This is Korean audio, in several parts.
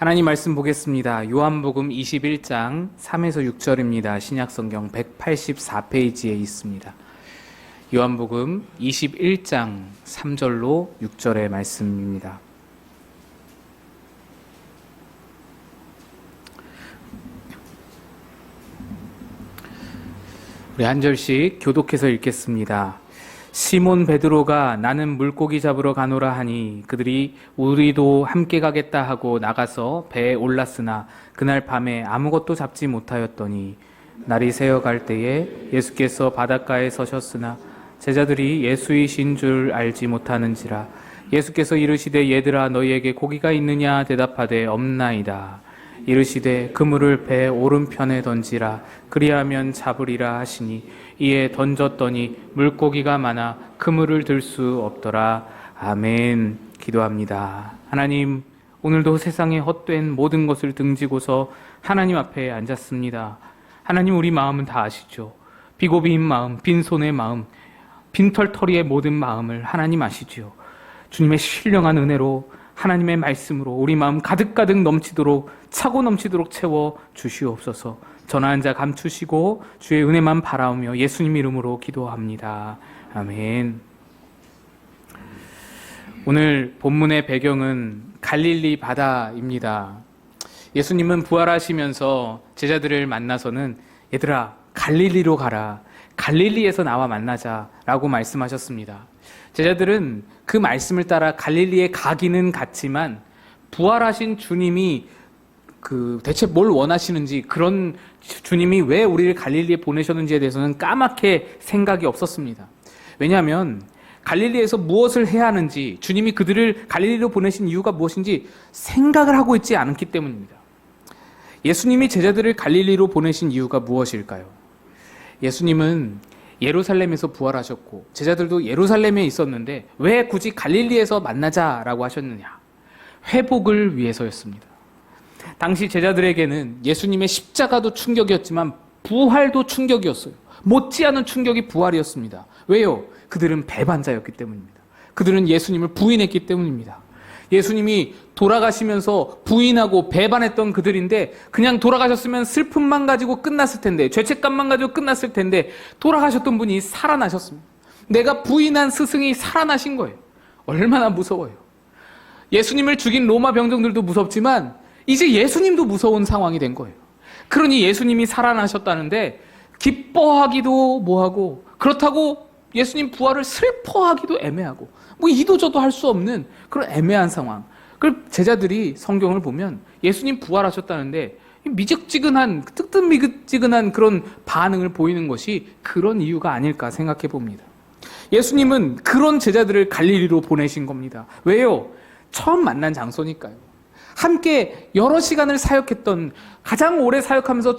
하나님 말씀 보겠습니다. 요한복음 21장 3에서 6절입니다. 신약성경 184페이지에 있습니다. 요한복음 21장 3절로 6절의 말씀입니다. 우리 한 절씩 교독해서 읽겠습니다. 시몬 베드로가 나는 물고기 잡으러 가노라 하니 그들이 우리도 함께 가겠다 하고 나가서 배에 올랐으나 그날 밤에 아무것도 잡지 못하였더니 날이 새어갈 때에 예수께서 바닷가에 서셨으나 제자들이 예수이신 줄 알지 못하는지라. 예수께서 이르시되 얘들아 너희에게 고기가 있느냐 대답하되 없나이다. 이르시되 그물을 배 오른편에 던지라 그리하면 잡으리라 하시니 이에 던졌더니 물고기가 많아 그물을 들 수 없더라. 아멘. 기도합니다. 하나님, 오늘도 세상에 헛된 모든 것을 등지고서 하나님 앞에 앉았습니다. 하나님, 우리 마음은 다 아시죠? 비고비인 마음, 빈손의 마음, 빈털터리의 모든 마음을 하나님 아시죠? 주님의 신령한 은혜로 하나님의 말씀으로 우리 마음 가득가득 넘치도록 차고 넘치도록 채워 주시옵소서. 전화한 자 감추시고 주의 은혜만 바라오며 예수님 이름으로 기도합니다. 아멘. 오늘 본문의 배경은 갈릴리 바다입니다. 예수님은 부활하시면서 제자들을 만나서는 얘들아 갈릴리로 가라. 갈릴리에서 나와 만나자라고 말씀하셨습니다. 제자들은 그 말씀을 따라 갈릴리에 가기는 갔지만 부활하신 주님이 대체 뭘 원하시는지, 그런 주님이 왜 우리를 갈릴리에 보내셨는지에 대해서는 까맣게 생각이 없었습니다. 왜냐하면 갈릴리에서 무엇을 해야 하는지, 주님이 그들을 갈릴리로 보내신 이유가 무엇인지 생각을 하고 있지 않기 때문입니다. 예수님이 제자들을 갈릴리로 보내신 이유가 무엇일까요? 예수님은 예루살렘에서 부활하셨고 제자들도 예루살렘에 있었는데 왜 굳이 갈릴리에서 만나자라고 하셨느냐? 회복을 위해서였습니다. 당시 제자들에게는 예수님의 십자가도 충격이었지만 부활도 충격이었어요. 못지않은 충격이 부활이었습니다. 왜요? 그들은 배반자였기 때문입니다. 그들은 예수님을 부인했기 때문입니다. 예수님이 돌아가시면서 부인하고 배반했던 그들인데 그냥 돌아가셨으면 슬픔만 가지고 끝났을 텐데, 죄책감만 가지고 끝났을 텐데 돌아가셨던 분이 살아나셨습니다. 내가 부인한 스승이 살아나신 거예요. 얼마나 무서워요. 예수님을 죽인 로마 병정들도 무섭지만 이제 예수님도 무서운 상황이 된 거예요. 그러니 예수님이 살아나셨다는데 기뻐하기도 뭐하고, 그렇다고 예수님 부활을 슬퍼하기도 애매하고, 이도저도 할 수 없는 그런 애매한 상황. 그 제자들이 성경을 보면 예수님 부활하셨다는데 미적지근한, 뜨뜻미지근한 그런 반응을 보이는 것이 그런 이유가 아닐까 생각해 봅니다. 예수님은 그런 제자들을 갈릴리로 보내신 겁니다. 왜요? 처음 만난 장소니까요. 함께 여러 시간을 사역했던, 가장 오래 사역하면서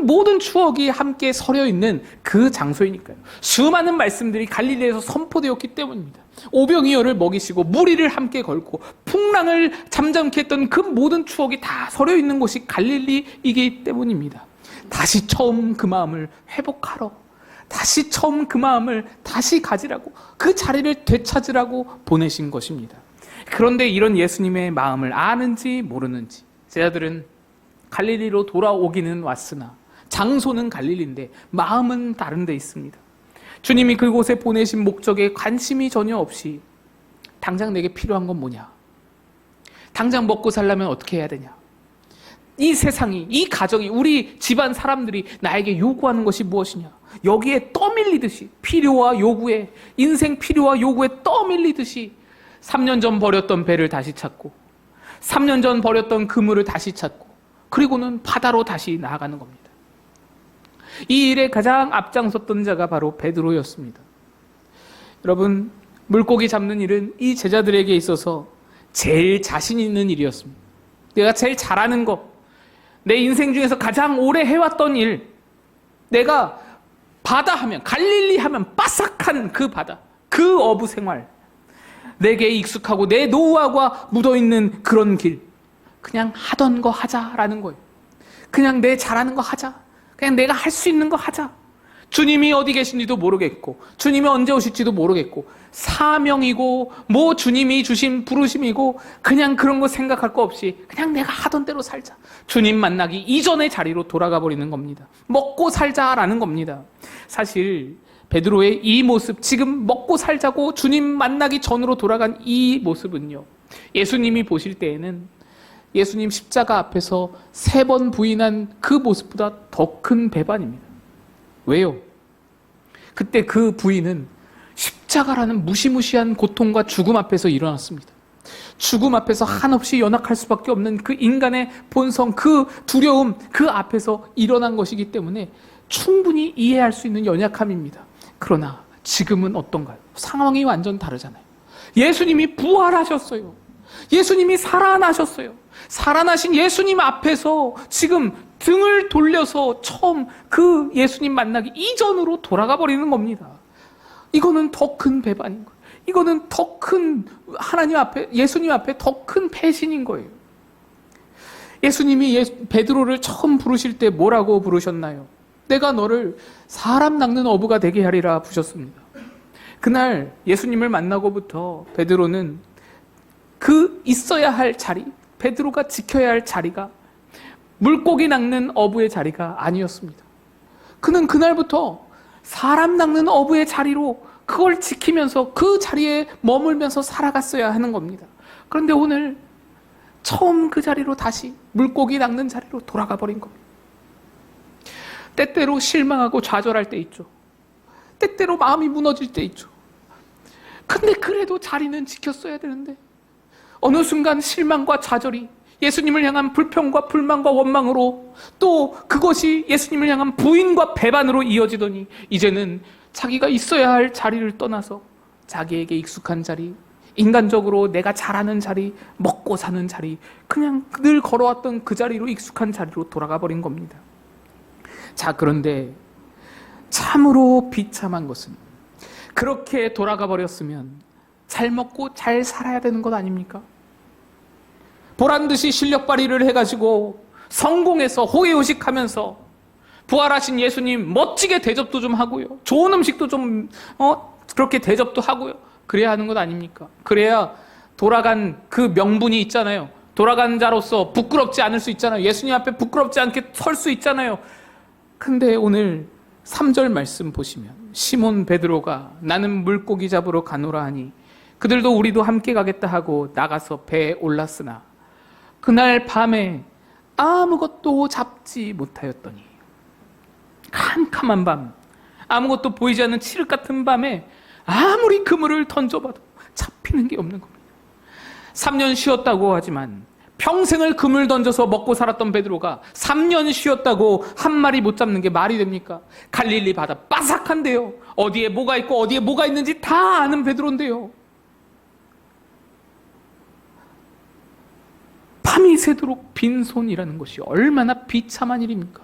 모든 추억이 함께 서려 있는 그 장소이니까요. 수많은 말씀들이 갈릴리에서 선포되었기 때문입니다. 오병이어를 먹이시고 무리를 함께 걸고 풍랑을 잠잠케 했던 그 모든 추억이 다 서려 있는 곳이 갈릴리이기 때문입니다. 다시 처음 그 마음을 회복하러, 다시 처음 그 마음을 다시 가지라고, 그 자리를 되찾으라고 보내신 것입니다. 그런데 이런 예수님의 마음을 아는지 모르는지 제자들은 갈릴리로 돌아오기는 왔으나 장소는 갈릴리인데 마음은 다른 데 있습니다. 주님이 그곳에 보내신 목적에 관심이 전혀 없이 당장 내게 필요한 건 뭐냐? 당장 먹고 살려면 어떻게 해야 되냐? 이 세상이, 이 가정이, 우리 집안 사람들이 나에게 요구하는 것이 무엇이냐? 여기에 떠밀리듯이, 필요와 요구에, 인생 필요와 요구에 떠밀리듯이 3년 전 버렸던 배를 다시 찾고 3년 전 버렸던 그물을 다시 찾고 그리고는 바다로 다시 나아가는 겁니다. 이 일에 가장 앞장섰던 자가 바로 베드로였습니다. 여러분, 물고기 잡는 일은 이 제자들에게 있어서 제일 자신 있는 일이었습니다. 내가 제일 잘하는 거, 내 인생 중에서 가장 오래 해왔던 일, 내가 바다 하면, 갈릴리 하면 바삭한 그 바다, 그 어부 생활, 내게 익숙하고 내 노후화가 묻어있는 그런 길, 그냥 하던 거 하자라는 거예요. 그냥 내 잘하는 거 하자. 그냥 내가 할 수 있는 거 하자. 주님이 어디 계신지도 모르겠고 주님이 언제 오실지도 모르겠고 사명이고 뭐 주님이 주신 부르심이고 그냥 그런 거 생각할 거 없이 그냥 내가 하던 대로 살자. 주님 만나기 이전의 자리로 돌아가 버리는 겁니다. 먹고 살자라는 겁니다. 사실 베드로의 이 모습, 지금 먹고 살자고 주님 만나기 전으로 돌아간 이 모습은요, 예수님이 보실 때에는 예수님 십자가 앞에서 3번 부인한 그 모습보다 더 큰 배반입니다. 왜요? 그때 그 부인은 십자가라는 무시무시한 고통과 죽음 앞에서 일어났습니다. 죽음 앞에서 한없이 연약할 수밖에 없는 그 인간의 본성, 그 두려움, 그 앞에서 일어난 것이기 때문에 충분히 이해할 수 있는 연약함입니다. 그러나 지금은 어떤가요? 상황이 완전 다르잖아요. 예수님이 부활하셨어요. 예수님이 살아나셨어요. 살아나신 예수님 앞에서 지금 등을 돌려서 처음 그 예수님 만나기 이전으로 돌아가 버리는 겁니다. 이거는 더 큰 배반인 거예요. 이거는 더 큰 하나님 앞에, 예수님 앞에 더 큰 배신인 거예요. 예수님이 베드로를 처음 부르실 때 뭐라고 부르셨나요? 내가 너를 사람 낚는 어부가 되게 하리라 부르셨습니다. 그날 예수님을 만나고부터 베드로는 그 있어야 할 자리, 베드로가 지켜야 할 자리가 물고기 낚는 어부의 자리가 아니었습니다. 그는 그날부터 사람 낚는 어부의 자리로 그걸 지키면서 그 자리에 머물면서 살아갔어야 하는 겁니다. 그런데 오늘 처음 그 자리로 다시 물고기 낚는 자리로 돌아가 버린 겁니다. 때때로 실망하고 좌절할 때 있죠. 때때로 마음이 무너질 때 있죠. 근데 그래도 자리는 지켰어야 되는데 어느 순간 실망과 좌절이 예수님을 향한 불평과 불만과 원망으로 또 그것이 예수님을 향한 부인과 배반으로 이어지더니 이제는 자기가 있어야 할 자리를 떠나서 자기에게 익숙한 자리, 인간적으로 내가 잘하는 자리, 먹고 사는 자리, 그냥 늘 걸어왔던 그 자리로 익숙한 자리로 돌아가 버린 겁니다. 자, 그런데 참으로 비참한 것은 그렇게 돌아가 버렸으면 잘 먹고 잘 살아야 되는 것 아닙니까? 보란듯이 실력 발휘를 해가지고 성공해서 호의호식하면서 부활하신 예수님 멋지게 대접도 좀 하고요. 좋은 음식도 좀 그렇게 대접도 하고요. 그래야 하는 것 아닙니까? 그래야 돌아간 그 명분이 있잖아요. 돌아간 자로서 부끄럽지 않을 수 있잖아요. 예수님 앞에 부끄럽지 않게 설 수 있잖아요. 근데 오늘 3절 말씀 보시면 시몬 베드로가 나는 물고기 잡으러 가노라 하니 그들도 우리도 함께 가겠다 하고 나가서 배에 올랐으나 그날 밤에 아무것도 잡지 못하였더니 캄캄한 밤, 아무것도 보이지 않는 칠흑 같은 밤에 아무리 그물을 던져봐도 잡히는 게 없는 겁니다. 3년 쉬었다고 하지만 평생을 그물 던져서 먹고 살았던 베드로가 3년 쉬었다고 한 마리 못 잡는 게 말이 됩니까? 갈릴리 바다 바삭한데요. 어디에 뭐가 있고 어디에 뭐가 있는지 다 아는 베드로인데요. 밤이 새도록 빈손이라는 것이 얼마나 비참한 일입니까?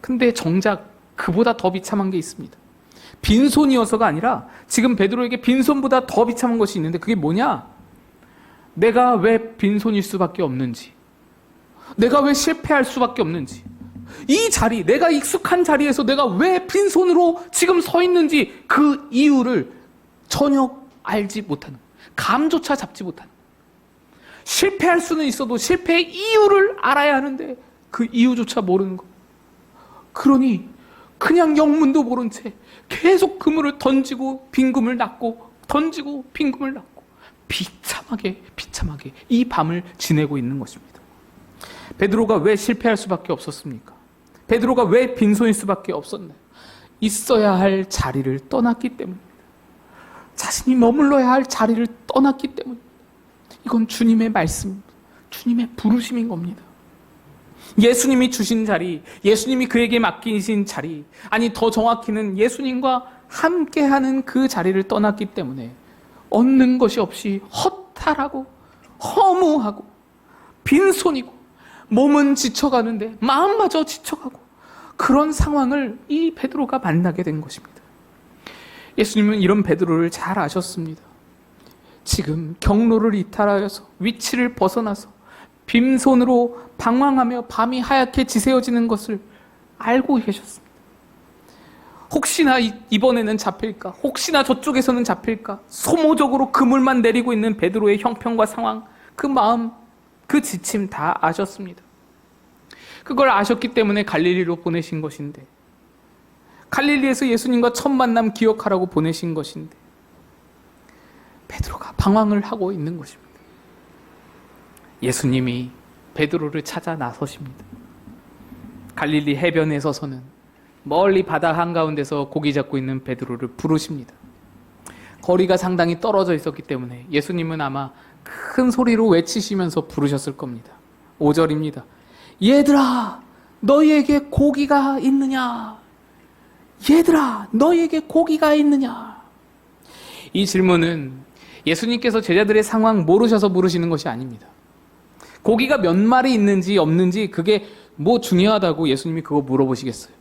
근데 정작 그보다 더 비참한 게 있습니다. 빈손이어서가 아니라 지금 베드로에게 빈손보다 더 비참한 것이 있는데 그게 뭐냐? 내가 왜 빈손일 수밖에 없는지, 내가 왜 실패할 수밖에 없는지, 이 자리, 내가 익숙한 자리에서 내가 왜 빈손으로 지금 서 있는지 그 이유를 전혀 알지 못하는, 감조차 잡지 못하는, 실패할 수는 있어도 실패의 이유를 알아야 하는데 그 이유조차 모르는 것. 그러니 그냥 영문도 모른 채 계속 그물을 던지고 빈 그물 낚고 던지고 빈 그물 낚고 비참하게 이 밤을 지내고 있는 것입니다. 베드로가 왜 실패할 수밖에 없었습니까? 베드로가 왜 빈손일 수밖에 없었나요? 있어야 할 자리를 떠났기 때문입니다. 자신이 머물러야 할 자리를 떠났기 때문입니다. 이건 주님의 말씀입니다. 주님의 부르심인 겁니다. 예수님이 주신 자리, 예수님이 그에게 맡기신 자리, 아니 더 정확히는 예수님과 함께하는 그 자리를 떠났기 때문에 얻는 것이 없이 허탈하고 허무하고 빈손이고 몸은 지쳐가는데 마음마저 지쳐가고 그런 상황을 이 베드로가 만나게 된 것입니다. 예수님은 이런 베드로를 잘 아셨습니다. 지금 경로를 이탈하여서 위치를 벗어나서 빈손으로 방황하며 밤이 하얗게 지새워지는 것을 알고 계셨습니다. 혹시나 이번에는 잡힐까? 혹시나 저쪽에서는 잡힐까? 소모적으로 그물만 내리고 있는 베드로의 형편과 상황, 그 마음, 그 지침 다 아셨습니다. 그걸 아셨기 때문에 갈릴리로 보내신 것인데, 갈릴리에서 예수님과 첫 만남 기억하라고 보내신 것인데, 베드로가 방황을 하고 있는 것입니다. 예수님이 베드로를 찾아 나서십니다. 갈릴리 해변에 서서는 멀리 바다 한가운데서 고기 잡고 있는 베드로를 부르십니다. 거리가 상당히 떨어져 있었기 때문에 예수님은 아마 큰 소리로 외치시면서 부르셨을 겁니다. 5절입니다. 얘들아, 너희에게 고기가 있느냐? 얘들아, 너희에게 고기가 있느냐? 이 질문은 예수님께서 제자들의 상황 모르셔서 물으시는 것이 아닙니다. 고기가 몇 마리 있는지 없는지 그게 뭐 중요하다고 예수님이 그거 물어보시겠어요?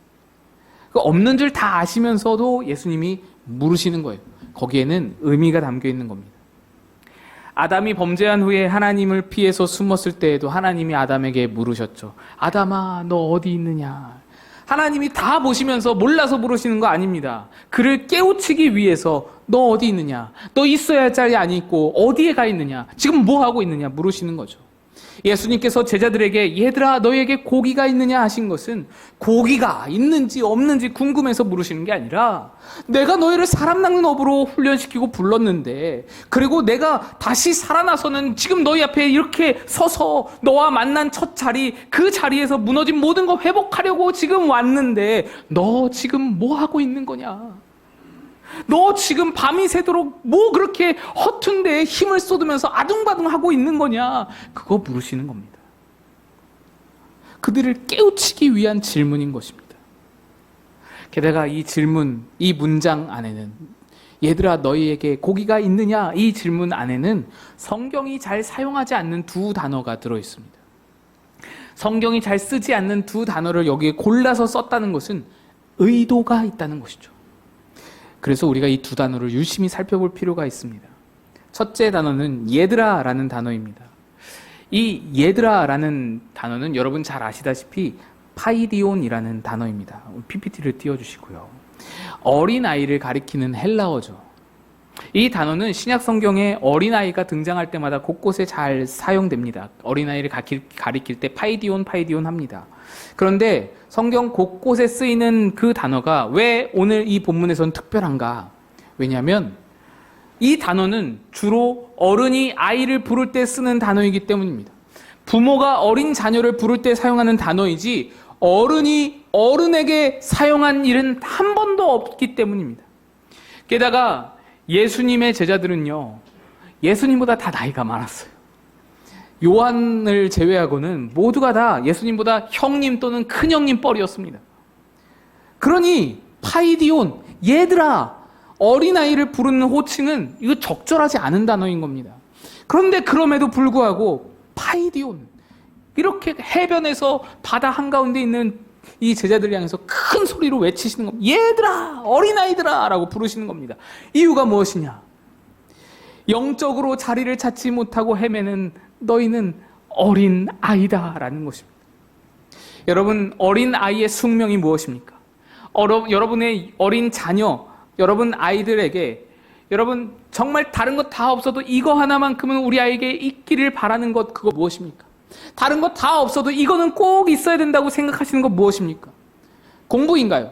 없는 줄 다 아시면서도 예수님이 물으시는 거예요. 거기에는 의미가 담겨 있는 겁니다. 아담이 범죄한 후에 하나님을 피해서 숨었을 때에도 하나님이 아담에게 물으셨죠. 아담아, 너 어디 있느냐? 하나님이 다 보시면서 몰라서 물으시는 거 아닙니다. 그를 깨우치기 위해서 너 어디 있느냐? 너 있어야 할 자리 안 있고 어디에 가 있느냐? 지금 뭐 하고 있느냐? 물으시는 거죠. 예수님께서 제자들에게 얘들아 너희에게 고기가 있느냐 하신 것은 고기가 있는지 없는지 궁금해서 물으시는 게 아니라 내가 너희를 사람 낚는 업으로 훈련시키고 불렀는데 그리고 내가 다시 살아나서는 지금 너희 앞에 이렇게 서서 너와 만난 첫 자리 그 자리에서 무너진 모든 거 회복하려고 지금 왔는데 너 지금 뭐 하고 있는 거냐? 너 지금 밤이 새도록 뭐 그렇게 허튼 데에 힘을 쏟으면서 아둥바둥 하고 있는 거냐? 그거 물으시는 겁니다. 그들을 깨우치기 위한 질문인 것입니다. 게다가 이 질문, 이 문장 안에는 얘들아 너희에게 고기가 있느냐? 이 질문 안에는 성경이 잘 사용하지 않는 두 단어가 들어있습니다. 성경이 잘 쓰지 않는 두 단어를 여기에 골라서 썼다는 것은 의도가 있다는 것이죠. 그래서 우리가 이 두 단어를 유심히 살펴볼 필요가 있습니다. 첫째 단어는 얘들아라는 단어입니다. 이 얘들아라는 단어는 여러분 잘 아시다시피 파이디온이라는 단어입니다. PPT를 띄워주시고요. 어린아이를 가리키는 헬라어죠. 이 단어는 신약 성경에 어린아이가 등장할 때마다 곳곳에 잘 사용됩니다. 어린아이를 가리킬 때 파이디온 합니다. 그런데 성경 곳곳에 쓰이는 그 단어가 왜 오늘 이 본문에서는 특별한가? 왜냐하면 이 단어는 주로 어른이 아이를 부를 때 쓰는 단어이기 때문입니다. 부모가 어린 자녀를 부를 때 사용하는 단어이지 어른이 어른에게 사용한 일은 한 번도 없기 때문입니다. 게다가 예수님의 제자들은요, 예수님보다 다 나이가 많았어요. 요한을 제외하고는 모두가 다 예수님보다 형님 또는 큰형님 뻘이었습니다. 그러니 파이디온, 얘들아, 어린아이를 부르는 호칭은 이거 적절하지 않은 단어인 겁니다. 그런데 그럼에도 불구하고 파이디온, 이렇게 해변에서 바다 한가운데 있는 이 제자들 향해서 큰 소리로 외치시는 겁니다. 얘들아, 어린아이들아 라고 부르시는 겁니다. 이유가 무엇이냐? 영적으로 자리를 찾지 못하고 헤매는 너희는 어린아이다 라는 것입니다. 여러분, 어린아이의 숙명이 무엇입니까? 여러분의 어린 자녀, 여러분 아이들에게 여러분 정말 다른 것 다 없어도 이거 하나만큼은 우리 아이에게 있기를 바라는 것, 그거 무엇입니까? 다른 것 다 없어도 이거는 꼭 있어야 된다고 생각하시는 것 무엇입니까? 공부인가요?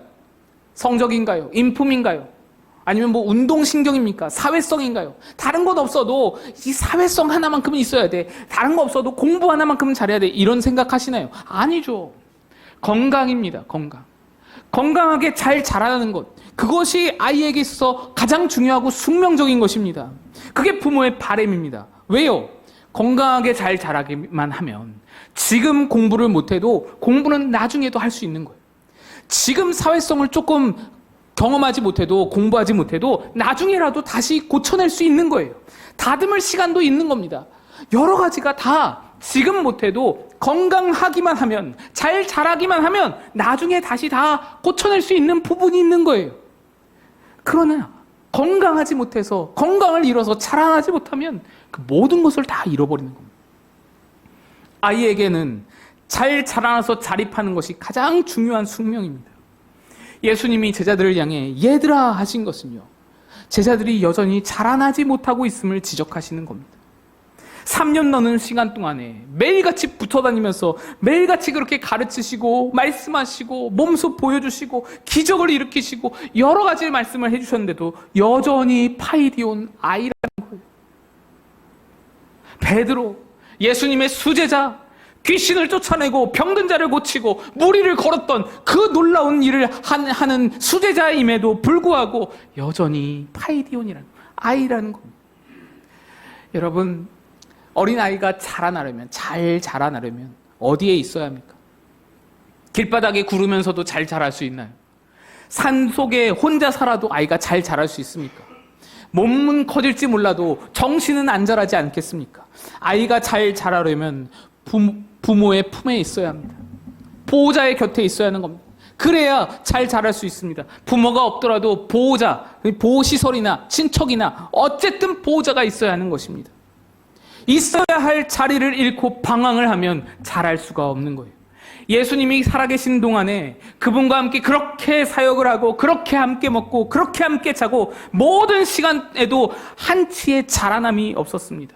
성적인가요? 인품인가요? 아니면 뭐 운동신경입니까? 사회성인가요? 다른 것 없어도 이 사회성 하나만큼은 있어야 돼. 다른 거 없어도 공부 하나만큼은 잘해야 돼. 이런 생각하시나요? 아니죠. 건강입니다. 건강. 건강하게 잘 자라는 것. 그것이 아이에게 있어서 가장 중요하고 숙명적인 것입니다. 그게 부모의 바람입니다. 왜요? 건강하게 잘 자라기만 하면 지금 공부를 못해도 공부는 나중에도 할 수 있는 거예요. 지금 사회성을 조금 경험하지 못해도 공부하지 못해도 나중에라도 다시 고쳐낼 수 있는 거예요. 다듬을 시간도 있는 겁니다. 여러 가지가 다 지금 못해도 건강하기만 하면 잘 자라기만 하면 나중에 다시 다 고쳐낼 수 있는 부분이 있는 거예요. 그러나 건강하지 못해서 건강을 잃어서 자라나지 못하면 그 모든 것을 다 잃어버리는 겁니다. 아이에게는 잘 자라나서 자립하는 것이 가장 중요한 숙명입니다. 예수님이 제자들을 향해 얘들아 하신 것은요, 제자들이 여전히 자라나지 못하고 있음을 지적하시는 겁니다. 3년 넘는 시간 동안에 매일같이 붙어다니면서 매일같이 그렇게 가르치시고 말씀하시고 몸소 보여주시고 기적을 일으키시고 여러 가지 말씀을 해주셨는데도 여전히 파이디온 아이라는 거예요. 베드로, 예수님의 수제자, 귀신을 쫓아내고 병든 자를 고치고 무리를 걸었던 그 놀라운 일을 하는 수제자임에도 불구하고 여전히 파이디온이라는 아이라는 겁니다. 여러분, 어린아이가 잘 자라나려면 어디에 있어야 합니까? 길바닥에 구르면서도 잘 자랄 수 있나요? 산 속에 혼자 살아도 아이가 잘 자랄 수 있습니까? 몸은 커질지 몰라도 정신은 안 자라지 않겠습니까? 아이가 잘 자라려면 부모의 품에 있어야 합니다. 보호자의 곁에 있어야 하는 겁니다. 그래야 잘 자랄 수 있습니다. 부모가 없더라도 보호자, 보호시설이나 친척이나 어쨌든 보호자가 있어야 하는 것입니다. 있어야 할 자리를 잃고 방황을 하면 자랄 수가 없는 거예요. 예수님이 살아계신 동안에 그분과 함께 그렇게 사역을 하고 그렇게 함께 먹고 그렇게 함께 자고 모든 시간에도 한치의 자라남이 없었습니다.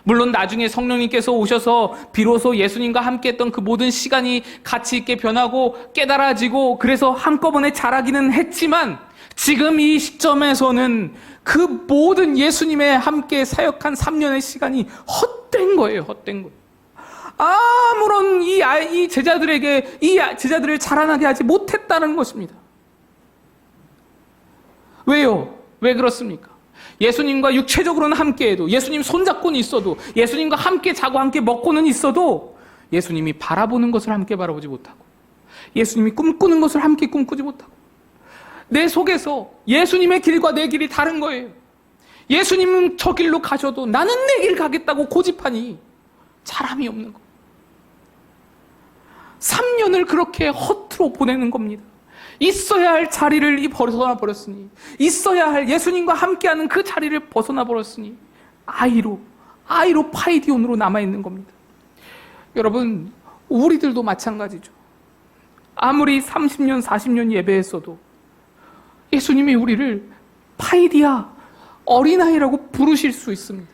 물론 나중에 성령님께서 오셔서 비로소 예수님과 함께 했던 그 모든 시간이 가치 있게 변하고 깨달아지고 그래서 한꺼번에 자라기는 했지만 지금 이 시점에서는 그 모든 예수님의 함께 사역한 3년의 시간이 헛된 거예요. 헛된 거예요. 아무런 이 제자들에게 이 제자들을 자라나게 하지 못했다는 것입니다. 왜요? 왜 그렇습니까? 예수님과 육체적으로는 함께해도, 예수님 손잡고는 있어도, 예수님과 함께 자고 함께 먹고는 있어도 예수님이 바라보는 것을 함께 바라보지 못하고, 예수님이 꿈꾸는 것을 함께 꿈꾸지 못하고, 내 속에서 예수님의 길과 내 길이 다른 거예요. 예수님은 저 길로 가셔도 나는 내 길 가겠다고 고집하니 자람이 없는 거예요. 3년을 그렇게 허투루 보내는 겁니다. 있어야 할 자리를 벗어나 버렸으니, 있어야 할 예수님과 함께하는 그 자리를 벗어나 버렸으니 아이로 파이디온으로 남아있는 겁니다. 여러분, 우리들도 마찬가지죠. 아무리 30년 40년 예배했어도 예수님이 우리를 파이디아, 어린아이라고 부르실 수 있습니다.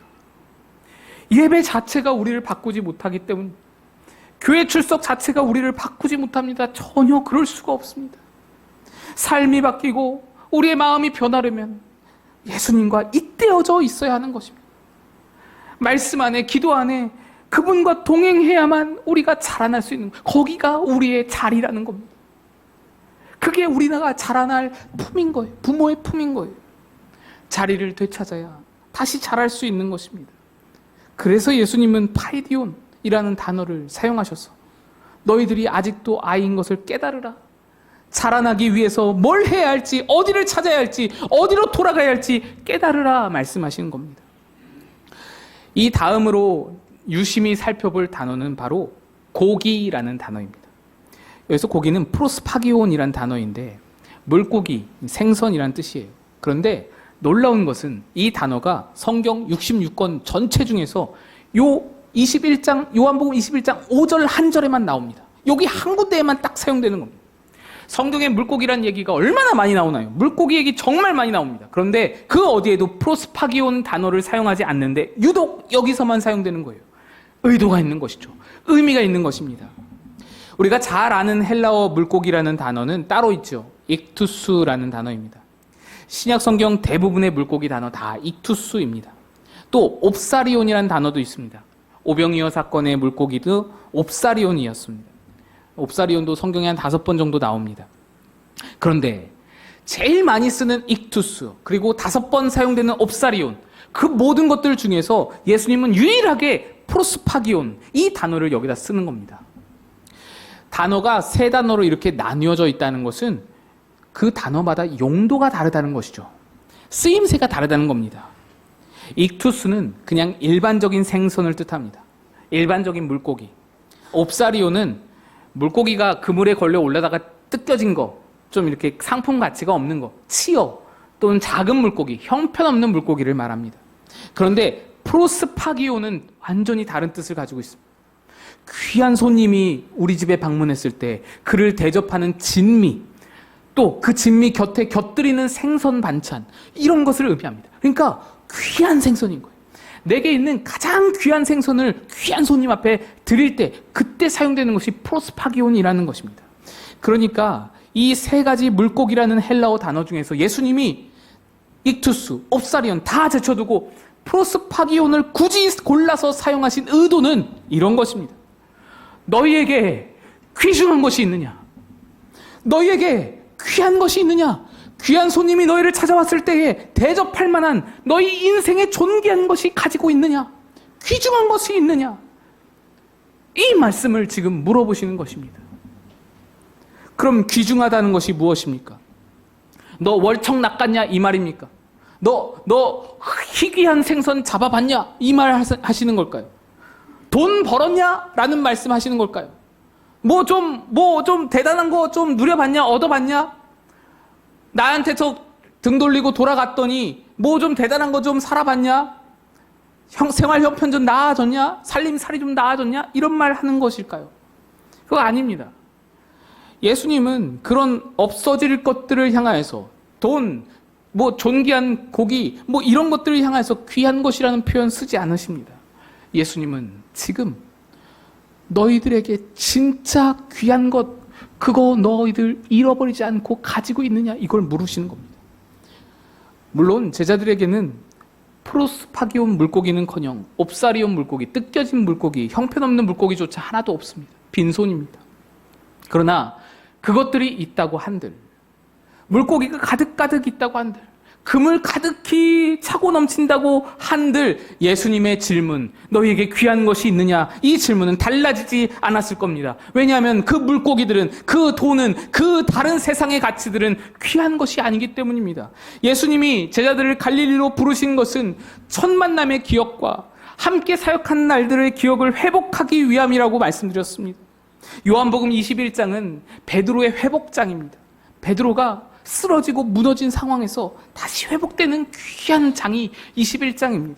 예배 자체가 우리를 바꾸지 못하기 때문에, 교회 출석 자체가 우리를 바꾸지 못합니다. 전혀 그럴 수가 없습니다. 삶이 바뀌고 우리의 마음이 변하려면 예수님과 잇대어져 있어야 하는 것입니다. 말씀 안에, 기도 안에 그분과 동행해야만 우리가 자라날 수 있는, 거기가 우리의 자리라는 겁니다. 그게 우리가 자라날 품인 거예요. 부모의 품인 거예요. 자리를 되찾아야 다시 자랄 수 있는 것입니다. 그래서 예수님은 파이디온이라는 단어를 사용하셔서 너희들이 아직도 아이인 것을 깨달으라. 자라나기 위해서 뭘 해야 할지, 어디를 찾아야 할지, 어디로 돌아가야 할지 깨달으라 말씀하시는 겁니다. 이 다음으로 유심히 살펴볼 단어는 바로 고기라는 단어입니다. 여기서 고기는 프로스파기온이라는 단어인데 물고기, 생선이란 뜻이에요. 그런데 놀라운 것은 이 단어가 성경 66권 전체 중에서 요한복음 21장 5절 한 절에만 나옵니다. 여기 한 군데에만 딱 사용되는 겁니다. 성경에 물고기란 얘기가 얼마나 많이 나오나요? 물고기 얘기 정말 많이 나옵니다. 그런데 그 어디에도 프로스파기온 단어를 사용하지 않는데 유독 여기서만 사용되는 거예요. 의도가 있는 것이죠. 의미가 있는 것입니다. 우리가 잘 아는 헬라어 물고기라는 단어는 따로 있죠. 익투스라는 단어입니다. 신약 성경 대부분의 물고기 단어 다 익투스입니다. 또 옵사리온이라는 단어도 있습니다. 오병이어 사건의 물고기도 옵사리온이었습니다. 옵사리온도 성경에 한 5번 정도 나옵니다. 그런데 제일 많이 쓰는 익투스, 그리고 5번 사용되는 옵사리온, 그 모든 것들 중에서 예수님은 유일하게 프로스파기온, 이 단어를 여기다 쓰는 겁니다. 단어가 3단어로 이렇게 나뉘어져 있다는 것은 그 단어마다 용도가 다르다는 것이죠. 쓰임새가 다르다는 겁니다. 익투스는 그냥 일반적인 생선을 뜻합니다. 일반적인 물고기. 옵사리온은 물고기가 그물에 걸려 올라다가 뜯겨진 거, 좀 이렇게 상품 가치가 없는 거, 치어 또는 작은 물고기, 형편없는 물고기를 말합니다. 그런데 프로스파기온은 완전히 다른 뜻을 가지고 있습니다. 귀한 손님이 우리 집에 방문했을 때 그를 대접하는 진미, 또 그 진미 곁에 곁들이는 생선 반찬, 이런 것을 의미합니다. 그러니까 귀한 생선인 거예요. 내게 있는 가장 귀한 생선을 귀한 손님 앞에 드릴 때 그때 사용되는 것이 프로스파기온이라는 것입니다. 그러니까 이 세 가지 물고기라는 헬라어 단어 중에서 예수님이 익투스, 옵사리온 다 제쳐두고 프로스파기온을 굳이 골라서 사용하신 의도는 이런 것입니다. 너희에게 귀중한 것이 있느냐? 너희에게 귀한 것이 있느냐? 귀한 손님이 너희를 찾아왔을 때에 대접할 만한 너희 인생의 존귀한 것이 가지고 있느냐? 귀중한 것이 있느냐? 이 말씀을 지금 물어보시는 것입니다. 그럼 귀중하다는 것이 무엇입니까? 너 월척 낚았냐? 이 말입니까? 너 희귀한 생선 잡아봤냐? 이 말 하시는 걸까요? 돈 벌었냐? 라는 말씀 하시는 걸까요? 뭐 좀 대단한 거 좀 누려봤냐? 얻어봤냐? 나한테서 등 돌리고 돌아갔더니 뭐 좀 대단한 거 좀 살아봤냐? 생활 형편 좀 나아졌냐? 살림살이 좀 나아졌냐? 이런 말 하는 것일까요? 그거 아닙니다. 예수님은 그런 없어질 것들을 향하여서 돈, 뭐 존귀한 고기, 뭐 이런 것들을 향해서 귀한 것이라는 표현 쓰지 않으십니다. 예수님은 지금 너희들에게 진짜 귀한 것, 그거 너희들 잃어버리지 않고 가지고 있느냐? 이걸 물으시는 겁니다. 물론 제자들에게는 프로스파기온 물고기는커녕 옵사리온 물고기, 뜯겨진 물고기, 형편없는 물고기조차 하나도 없습니다. 빈손입니다. 그러나 그것들이 있다고 한들, 물고기가 가득가득 있다고 한들, 금을 가득히 차고 넘친다고 한들 예수님의 질문, 너희에게 귀한 것이 있느냐? 이 질문은 달라지지 않았을 겁니다. 왜냐하면 그 물고기들은, 그 돈은, 그 다른 세상의 가치들은 귀한 것이 아니기 때문입니다. 예수님이 제자들을 갈릴리로 부르신 것은 첫 만남의 기억과 함께 사역한 날들의 기억을 회복하기 위함이라고 말씀드렸습니다. 요한복음 21장은 베드로의 회복장입니다. 베드로가 쓰러지고 무너진 상황에서 다시 회복되는 귀한 장이 21장입니다.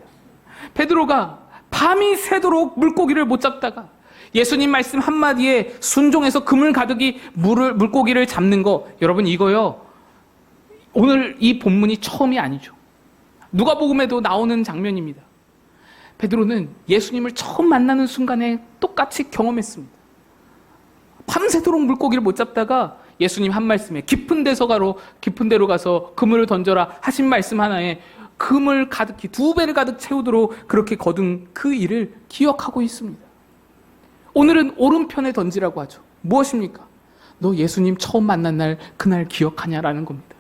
베드로가 밤이 새도록 물고기를 못 잡다가 예수님 말씀 한마디에 순종해서 그물 가득히 물고기를 잡는 거, 여러분 이거요, 오늘 이 본문이 처음이 아니죠. 누가복음에도 나오는 장면입니다. 베드로는 예수님을 처음 만나는 순간에 똑같이 경험했습니다. 밤새도록 물고기를 못 잡다가 예수님 한 말씀에 깊은 데로 가서 그물을 던져라 하신 말씀 하나에 금을 가득히 2배를 가득 채우도록 그렇게 거둔 그 일을 기억하고 있습니다. 오늘은 오른편에 던지라고 하죠. 무엇입니까? 너 예수님 처음 만난 날 그날 기억하냐라는 겁니다.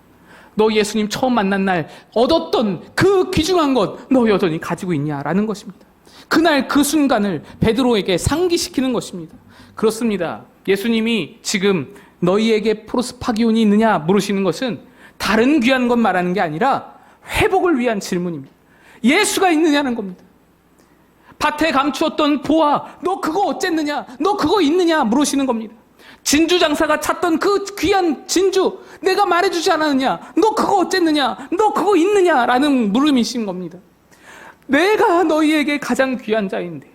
너 예수님 처음 만난 날 얻었던 그 귀중한 것 너 여전히 가지고 있냐라는 것입니다. 그날 그 순간을 베드로에게 상기시키는 것입니다. 그렇습니다. 예수님이 지금 너희에게 프로스파기온이 있느냐 물으시는 것은 다른 귀한 것 말하는 게 아니라 회복을 위한 질문입니다. 예수가 있느냐는 겁니다. 밭에 감추었던 보아, 너 그거 어쨌느냐? 너 그거 있느냐? 물으시는 겁니다. 진주 장사가 찾던 그 귀한 진주, 내가 말해주지 않았느냐? 너 그거 어쨌느냐? 너 그거 있느냐? 라는 물음이신 겁니다. 내가 너희에게 가장 귀한 자인데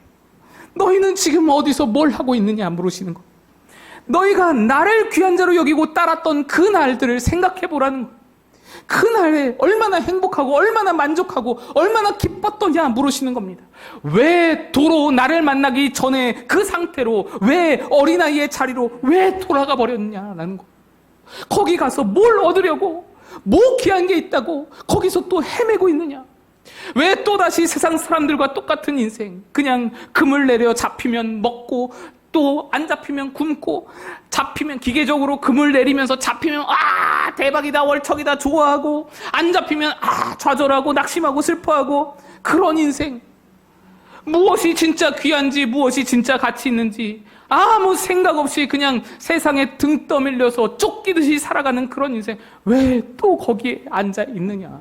너희는 지금 어디서 뭘 하고 있느냐? 물으시는 겁니다. 너희가 나를 귀한 자로 여기고 따랐던 그 날들을 생각해 보라는 거예요. 그 날에 얼마나 행복하고 얼마나 만족하고 얼마나 기뻤더냐 물으시는 겁니다. 왜 도로 나를 만나기 전에 그 상태로, 왜 어린아이의 자리로 왜 돌아가 버렸냐라는 거. 거기 가서 뭘 얻으려고, 뭐 귀한 게 있다고 거기서 또 헤매고 있느냐. 왜 또다시 세상 사람들과 똑같은 인생, 그냥 금을 내려 잡히면 먹고 또 안 잡히면 굶고, 잡히면 기계적으로 금을 내리면서 잡히면 아 대박이다 월척이다 좋아하고, 안 잡히면 아 좌절하고 낙심하고 슬퍼하고, 그런 인생. 무엇이 진짜 귀한지 무엇이 진짜 가치 있는지 아무 생각 없이 그냥 세상에 등 떠밀려서 쫓기듯이 살아가는 그런 인생, 왜 또 거기에 앉아 있느냐.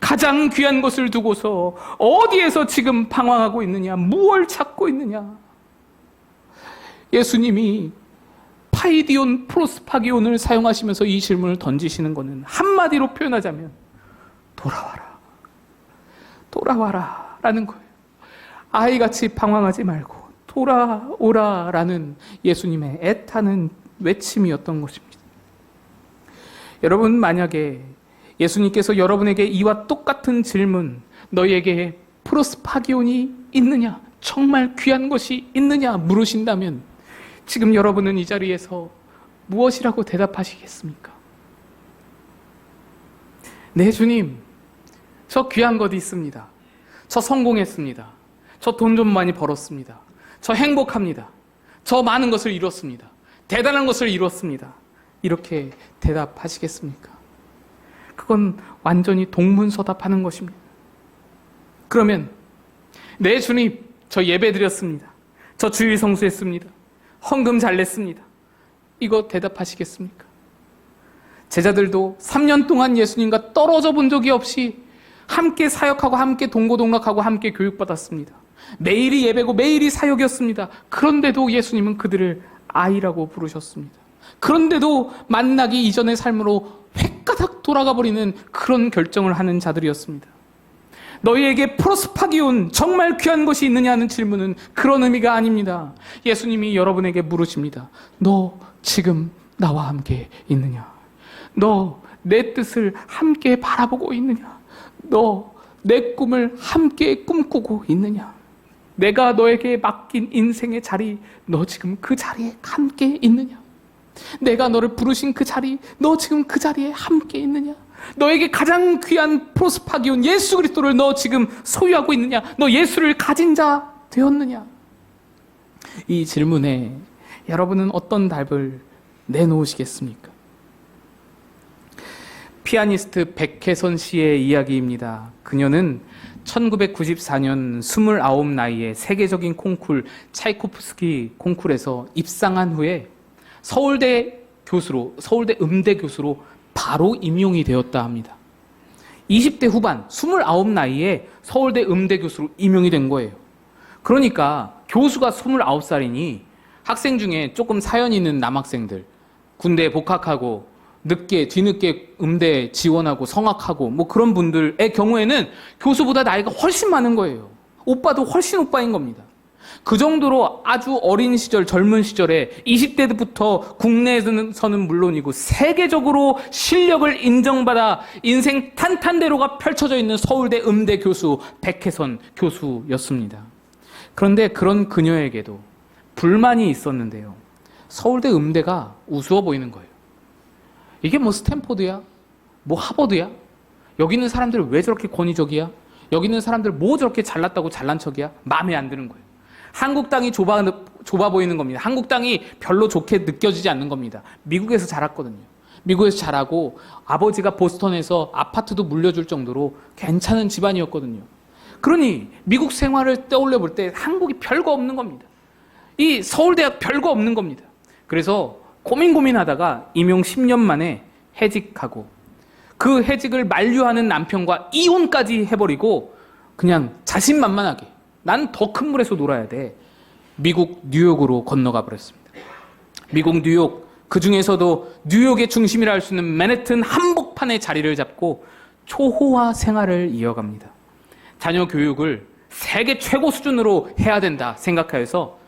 가장 귀한 것을 두고서 어디에서 지금 방황하고 있느냐, 무엇을 찾고 있느냐. 예수님이 파이디온, 프로스파기온을 사용하시면서 이 질문을 던지시는 것은 한마디로 표현하자면 돌아와라, 돌아와라 라는 거예요. 아이같이 방황하지 말고 돌아오라 라는 예수님의 애타는 외침이었던 것입니다. 여러분, 만약에 예수님께서 여러분에게 이와 똑같은 질문, 너희에게 프로스파기온이 있느냐, 정말 귀한 것이 있느냐 물으신다면 지금 여러분은 이 자리에서 무엇이라고 대답하시겠습니까? 네, 주님, 저 귀한 것이 있습니다. 저 성공했습니다. 저 돈 좀 많이 벌었습니다. 저 행복합니다. 저 많은 것을 이뤘습니다. 대단한 것을 이뤘습니다. 이렇게 대답하시겠습니까? 그건 완전히 동문서답하는 것입니다. 그러면 네, 주님, 저 예배 드렸습니다. 저 주일 성수했습니다. 헌금 잘 냈습니다. 이거 대답하시겠습니까? 제자들도 3년 동안 예수님과 떨어져 본 적이 없이 함께 사역하고 함께 동고동락하고 함께 교육받았습니다. 매일이 예배고 매일이 사역이었습니다. 그런데도 예수님은 그들을 아이라고 부르셨습니다. 그런데도 만나기 이전의 삶으로 획가닥 돌아가 버리는 그런 결정을 하는 자들이었습니다. 너희에게 프로스파기온, 정말 귀한 것이 있느냐는 질문은 그런 의미가 아닙니다. 예수님이 여러분에게 물으십니다. 너 지금 나와 함께 있느냐? 너 내 뜻을 함께 바라보고 있느냐? 너 내 꿈을 함께 꿈꾸고 있느냐? 내가 너에게 맡긴 인생의 자리, 너 지금 그 자리에 함께 있느냐? 내가 너를 부르신 그 자리, 너 지금 그 자리에 함께 있느냐? 너에게 가장 귀한 프로스파기온 예수 그리스도를 너 지금 소유하고 있느냐? 너 예수를 가진 자 되었느냐? 이 질문에 여러분은 어떤 답을 내놓으시겠습니까? 피아니스트 백혜선 씨의 이야기입니다. 그녀는 1994년 29 나이에 세계적인 콩쿨 차이코프스키 콩쿨에서 입상한 후에 서울대 음대 교수로 바로 임용이 되었다 합니다. 20대 후반 29 나이에 서울대 음대 교수로 임용이 된 거예요. 그러니까 교수가 29살이니 학생 중에 조금 사연 있는 남학생들, 군대에 복학하고 뒤늦게 음대 지원하고 성악하고 뭐 그런 분들의 경우에는 교수보다 나이가 훨씬 많은 거예요. 오빠도 훨씬 오빠인 겁니다. 그 정도로 아주 어린 시절, 젊은 시절에 20대부터 국내에서는 물론이고 세계적으로 실력을 인정받아 인생 탄탄대로가 펼쳐져 있는 서울대 음대 교수 백혜선 교수였습니다. 그런데 그런 그녀에게도 불만이 있었는데요. 서울대 음대가 우스워 보이는 거예요. 이게 뭐 스탠포드야? 뭐 하버드야? 여기 있는 사람들 왜 저렇게 권위적이야? 여기 있는 사람들 뭐 저렇게 잘났다고 잘난 척이야? 마음에 안 드는 거예요. 한국 땅이 좁아 보이는 겁니다. 한국 땅이 별로 좋게 느껴지지 않는 겁니다. 미국에서 자랐거든요. 미국에서 자라고 아버지가 보스턴에서 아파트도 물려줄 정도로 괜찮은 집안이었거든요. 그러니 미국 생활을 떠올려 볼 때 한국이 별거 없는 겁니다. 이 서울대학 별거 없는 겁니다. 그래서 고민하다가 임용 10년 만에 해직하고 그 해직을 만류하는 남편과 이혼까지 해버리고 그냥 자신만만하게 난 더 큰 물에서 놀아야 돼. 미국 뉴욕으로 건너가 버렸습니다. 미국 뉴욕, 그 중에서도 뉴욕의 중심이라 할 수 있는 맨해튼 한복판에 자리를 잡고 초호화 생활을 이어갑니다. 자녀 교육을 세계 최고 수준으로 해야 된다 생각하여서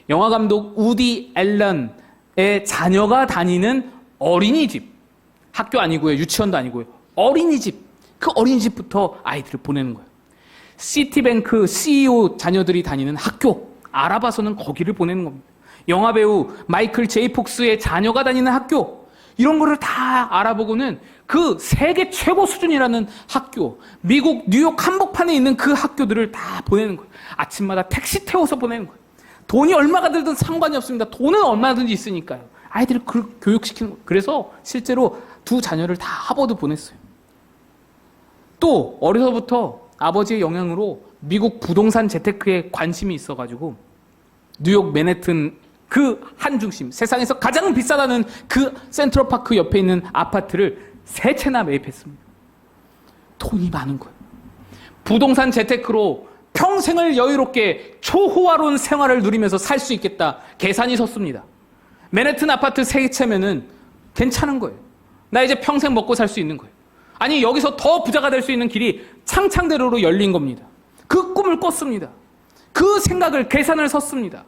영화감독 우디 앨런의 자녀가 다니는 어린이집, 학교 아니고요, 유치원도 아니고요, 어린이집, 그 어린이집부터 아이들을 보내는 거예요. 시티뱅크 CEO 자녀들이 다니는 학교 알아봐서는 거기를 보내는 겁니다. 영화배우 마이클 제이 폭스의 자녀가 다니는 학교, 이런 거를 다 알아보고는 그 세계 최고 수준이라는 학교, 미국 뉴욕 한복판에 있는 그 학교들을 다 보내는 거예요. 아침마다 택시 태워서 보내는 거예요. 돈이 얼마가 들든 상관이 없습니다. 돈은 얼마든지 있으니까요. 아이들을 교육시키는 거예요. 그래서 실제로 두 자녀를 다 하버드 보냈어요. 또 어려서부터 아버지의 영향으로 미국 부동산 재테크에 관심이 있어가지고 뉴욕 맨해튼 그 한 중심, 세상에서 가장 비싸다는 그 센트럴파크 옆에 있는 아파트를 3채나 매입했습니다. 돈이 많은 거예요. 부동산 재테크로 평생을 여유롭게 초호화로운 생활을 누리면서 살 수 있겠다 계산이 섰습니다. 맨해튼 아파트 3채면은 괜찮은 거예요. 나 이제 평생 먹고 살 수 있는 거예요. 아니, 여기서 더 부자가 될 수 있는 길이 창창대로로 열린 겁니다. 그 꿈을 꿨습니다. 그 생각을, 계산을 섰습니다.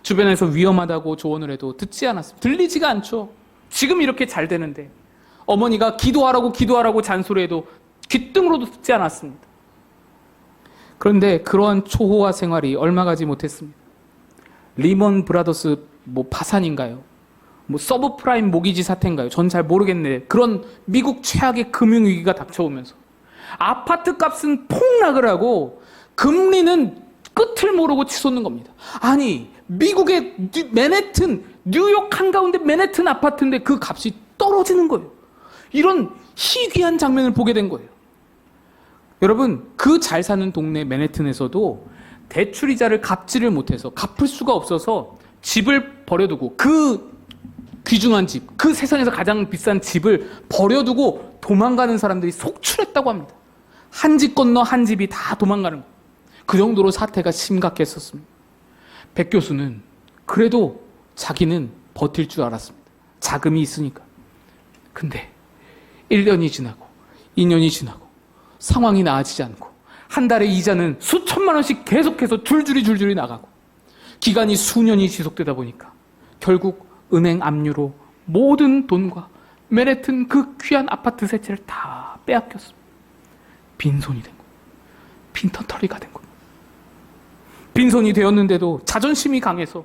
주변에서 위험하다고 조언을 해도 듣지 않았습니다. 들리지가 않죠. 지금 이렇게 잘 되는데 어머니가 기도하라고 잔소리해도 귓등으로도 듣지 않았습니다. 그런데 그러한 초호화 생활이 얼마 가지 못했습니다. 리먼 브라더스 파산인가요? 서브프라임 모기지 사태인가요? 전 잘 모르겠는데 그런 미국 최악의 금융위기가 닥쳐오면서 아파트 값은 폭락을 하고 금리는 끝을 모르고 치솟는 겁니다. 아니, 미국의 맨해튼, 뉴욕 한가운데 맨해튼 아파트인데 그 값이 떨어지는 거예요. 이런 희귀한 장면을 보게 된 거예요. 여러분, 그 잘 사는 동네 맨해튼에서도 대출이자를 갚지를 못해서 갚을 수가 없어서 집을 버려두고 그 귀중한 집, 그 세상에서 가장 비싼 집을 버려두고 도망가는 사람들이 속출했다고 합니다. 한 집 건너 한 집이 다 도망가는 거예요. 그 정도로 사태가 심각했었습니다. 백 교수는 그래도 자기는 버틸 줄 알았습니다. 자금이 있으니까. 근데 1년이 지나고 2년이 지나고 상황이 나아지지 않고 한 달에 이자는 수천만 원씩 계속해서 줄줄이 나가고 기간이 수년이 지속되다 보니까 결국 은행 압류로 모든 돈과 맨해튼 그 귀한 아파트 세 채를 다 빼앗겼습니다. 빈손이 된 거예요. 빈털터리가 된 거예요. 빈손이 되었는데도 자존심이 강해서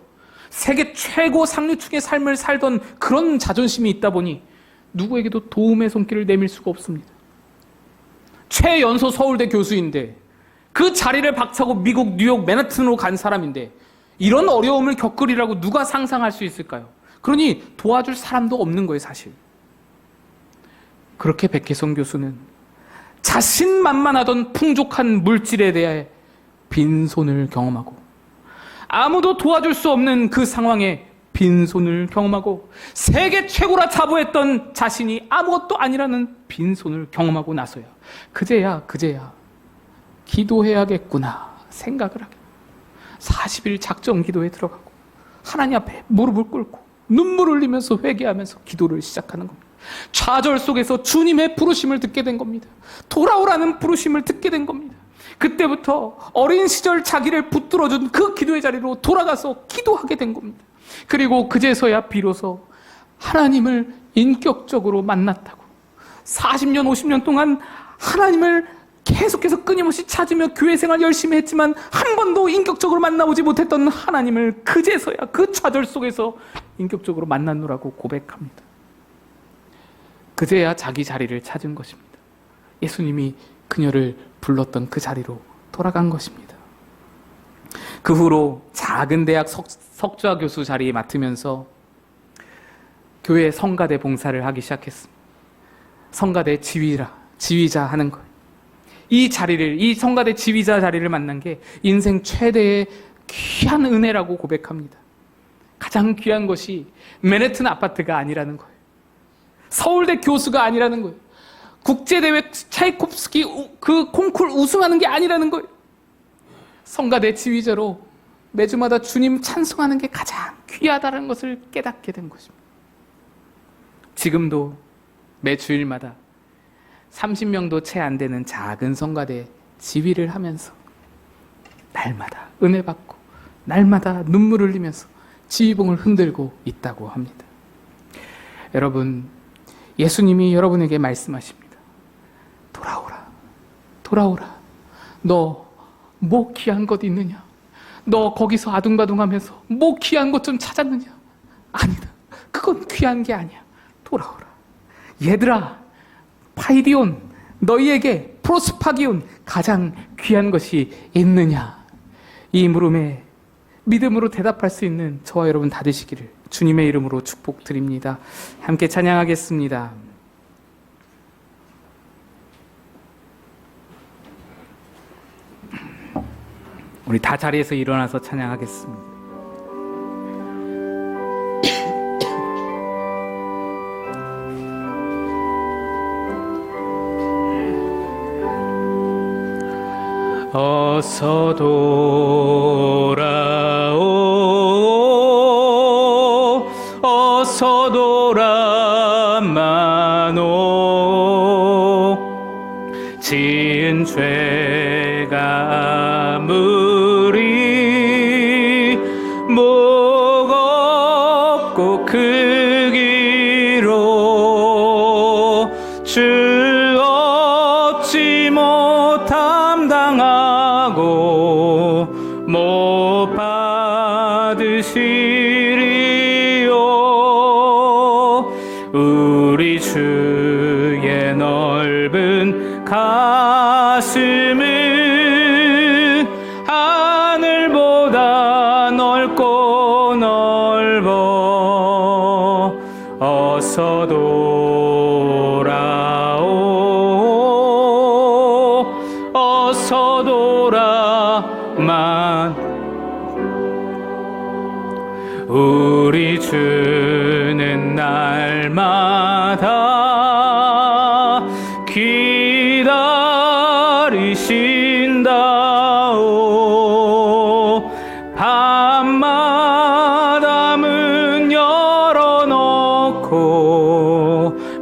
세계 최고 상류층의 삶을 살던 그런 자존심이 있다 보니 누구에게도 도움의 손길을 내밀 수가 없습니다. 최연소 서울대 교수인데 그 자리를 박차고 미국 뉴욕 맨해튼으로 간 사람인데 이런 어려움을 겪으리라고 누가 상상할 수 있을까요? 그러니 도와줄 사람도 없는 거예요, 사실. 그렇게 백혜성 교수는 자신만만하던 풍족한 물질에 대해 빈손을 경험하고 아무도 도와줄 수 없는 그 상황에 빈손을 경험하고 세계 최고라 자부했던 자신이 아무것도 아니라는 빈손을 경험하고 나서야 그제야 기도해야겠구나 생각을 하게 40일 작정 기도에 들어가고 하나님 앞에 무릎을 꿇고 눈물을 흘리면서 회개하면서 기도를 시작하는 겁니다. 좌절 속에서 주님의 부르심을 듣게 된 겁니다. 돌아오라는 부르심을 듣게 된 겁니다. 그때부터 어린 시절 자기를 붙들어준 그 기도의 자리로 돌아가서 기도하게 된 겁니다. 그리고 그제서야 비로소 하나님을 인격적으로 만났다고 40년 50년 동안 하나님을 계속해서 끊임없이 찾으며 교회 생활 열심히 했지만 한 번도 인격적으로 만나보지 못했던 하나님을 그제서야 그 좌절 속에서 인격적으로 만났노라고 고백합니다. 그제야 자기 자리를 찾은 것입니다. 예수님이 그녀를 불렀던 그 자리로 돌아간 것입니다. 그 후로 작은 대학 석좌 교수 자리에 맡으면서 교회 성가대 봉사를 하기 시작했습니다. 성가대 지휘자 하는 것. 이 성가대 지휘자 자리를 만난 게 인생 최대의 귀한 은혜라고 고백합니다. 가장 귀한 것이 맨해튼 아파트가 아니라는 거예요. 서울대 교수가 아니라는 거예요. 국제대회 차이콥스키 그 콩쿨 우승하는 게 아니라는 거예요. 성가대 지휘자로 매주마다 주님 찬송하는 게 가장 귀하다는 것을 깨닫게 된 것입니다. 지금도 매 주일마다 30명도 채 안 되는 작은 성가대 지휘를 하면서 날마다 은혜 받고 날마다 눈물 흘리면서 지휘봉을 흔들고 있다고 합니다. 여러분, 예수님이 여러분에게 말씀하십니다. 돌아오라. 너 뭐 귀한 것 있느냐? 너 거기서 아둥바둥하면서 뭐 귀한 것 좀 찾았느냐? 아니다. 그건 귀한 게 아니야. 돌아오라. 얘들아, 파이디온, 너희에게 프로스파기온 가장 귀한 것이 있느냐? 이 물음에 믿음으로 대답할 수 있는 저와 여러분 다 되시기를 주님의 이름으로 축복드립니다. 함께 찬양하겠습니다. 우리 다 자리에서 일어나서 찬양하겠습니다. 어서 돌아오 어서 돌아마노 지은 죄가 아무리 무겁고 크기로 받으시리요. 우리 주의 넓은 가슴은 하늘보다 넓고 넓어. 어서 돌아오, 어서 돌아만. 우리 주는 날마다 기다리신다오. 밤마다 문 열어놓고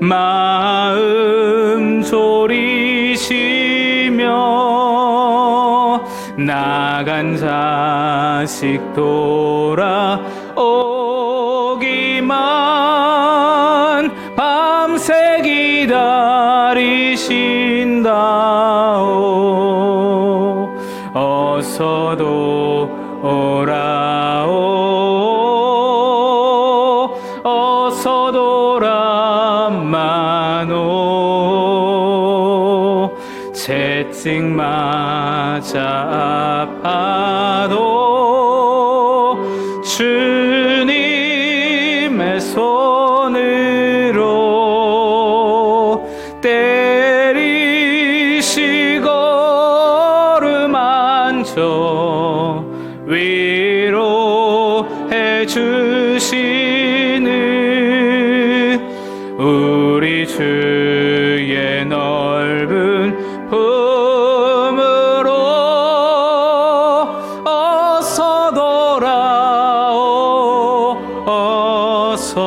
마음 졸이시며 나간 자식 돌아오기만 밤새 기다리신다오. 어서 돌아오, 어서 돌아마노. 채찍 맞아 아파도 주님의 손으로 때리시고 어루만져 위로해 주시는 우리 주의 넓은 품으로 어서 돌아오, 어서